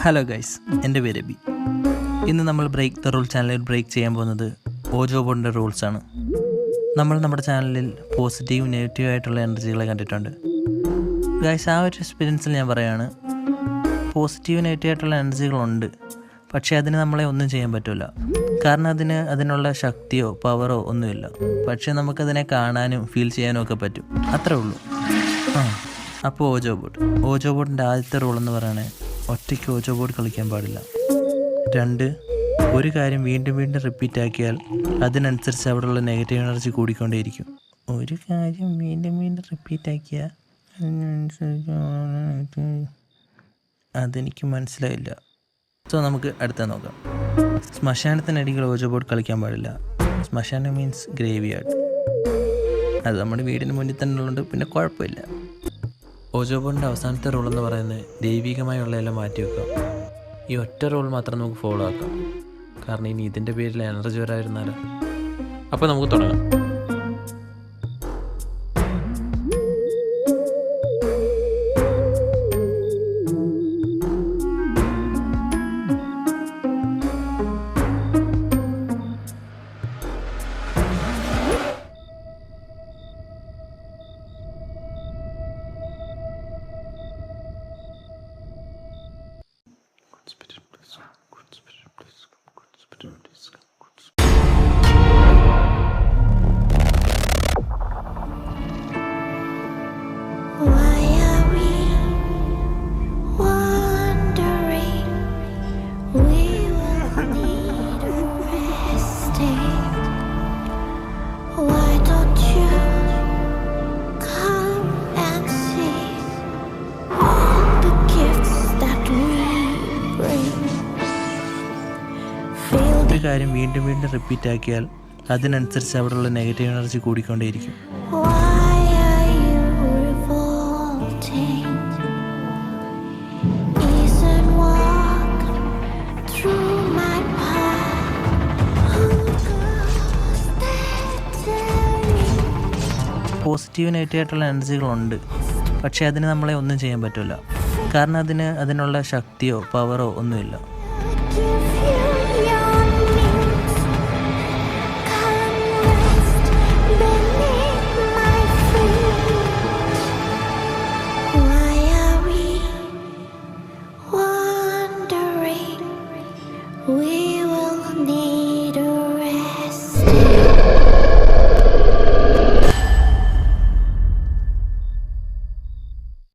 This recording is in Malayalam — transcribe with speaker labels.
Speaker 1: ഹലോ ഗൈസ്, എൻ്റെ പേര് ബി. ഇന്ന് നമ്മൾ ബ്രേക്ക് ദ റൂൾ ചാനലിൽ ബ്രേക്ക് ചെയ്യാൻ പോകുന്നത് ഓജോ ബോർഡിൻ്റെ റൂൾസാണ്. നമ്മൾ നമ്മുടെ ചാനലിൽ പോസിറ്റീവ് നെഗറ്റീവ് ആയിട്ടുള്ള എനർജികളെ കണ്ടിട്ടുണ്ട് ഗൈസ്. ആ ഒരു എക്സ്പീരിയൻസിൽ ഞാൻ പറയുകയാണ്, പോസിറ്റീവ് നെഗറ്റീവ് ആയിട്ടുള്ള എനർജികളുണ്ട്, പക്ഷേ അതിന് നമ്മളെ ഒന്നും ചെയ്യാൻ പറ്റില്ല. കാരണം അതിനുള്ള ശക്തിയോ പവറോ ഒന്നുമില്ല. പക്ഷേ നമുക്കതിനെ കാണാനും ഫീൽ ചെയ്യാനും ഒക്കെ പറ്റും, അത്രേ ഉള്ളൂ. അപ്പോൾ ഓജോ ബോർഡിൻ്റെ ആദ്യത്തെ റൂൾ എന്ന് പറയുന്നത്, ഒറ്റയ്ക്ക് ഓജോ ബോർഡ് കളിക്കാൻ പാടില്ല. 2, ഒരു കാര്യം വീണ്ടും വീണ്ടും റിപ്പീറ്റ് ആക്കിയാൽ അതിനനുസരിച്ച് അവിടെയുള്ള നെഗറ്റീവ് എനർജി കൂടിക്കൊണ്ടേയിരിക്കും. ഒരു കാര്യം വീണ്ടും വീണ്ടും റിപ്പീറ്റ് ആക്കിയാൽ അതെനിക്ക് മനസ്സിലായില്ല. സോ നമുക്ക് അടുത്ത നോക്കാം. ശ്മശാനത്തിനടിയിൽ ഓജോ ബോർഡ് കളിക്കാൻ പാടില്ല. ശ്മശാനം മീൻസ് ഗ്രേവ് യാർഡ്. അത് നമ്മുടെ വീടിന് മുന്നിൽ തന്നെ ഉള്ളതുകൊണ്ട് പിന്നെ കുഴപ്പമില്ല. ഓജോ ബോർഡിൻ്റെ അവസാനത്തെ റൂൾ എന്ന് പറയുന്നത്, ദൈവികമായുള്ള എല്ലാം മാറ്റി വെക്കാം. ഈ ഒറ്റ റൂൾ മാത്രം നമുക്ക് ഫോളോ ആക്കാം. കാരണം ഇനി ഇതിൻ്റെ പേരിൽ എനർജി വരാതിരുന്നാലോ. അപ്പോൾ നമുക്ക് തുടങ്ങാം. ഒരു കാര്യം വീണ്ടും വീണ്ടും റിപ്പീറ്റ് ആക്കിയാൽ അതിനനുസരിച്ച് അവിടെയുള്ള നെഗറ്റീവ് എനർജി കൂടിക്കൊണ്ടേയിരിക്കും. പോസിറ്റീവ് നെഗറ്റീവ് ആയിട്ടുള്ള എനർജികളുണ്ട്, പക്ഷേ അതിന് നമ്മളെ ഒന്നും ചെയ്യാൻ പറ്റില്ല. കാരണം അതിനുള്ള ശക്തിയോ പവറോ ഒന്നുമില്ല.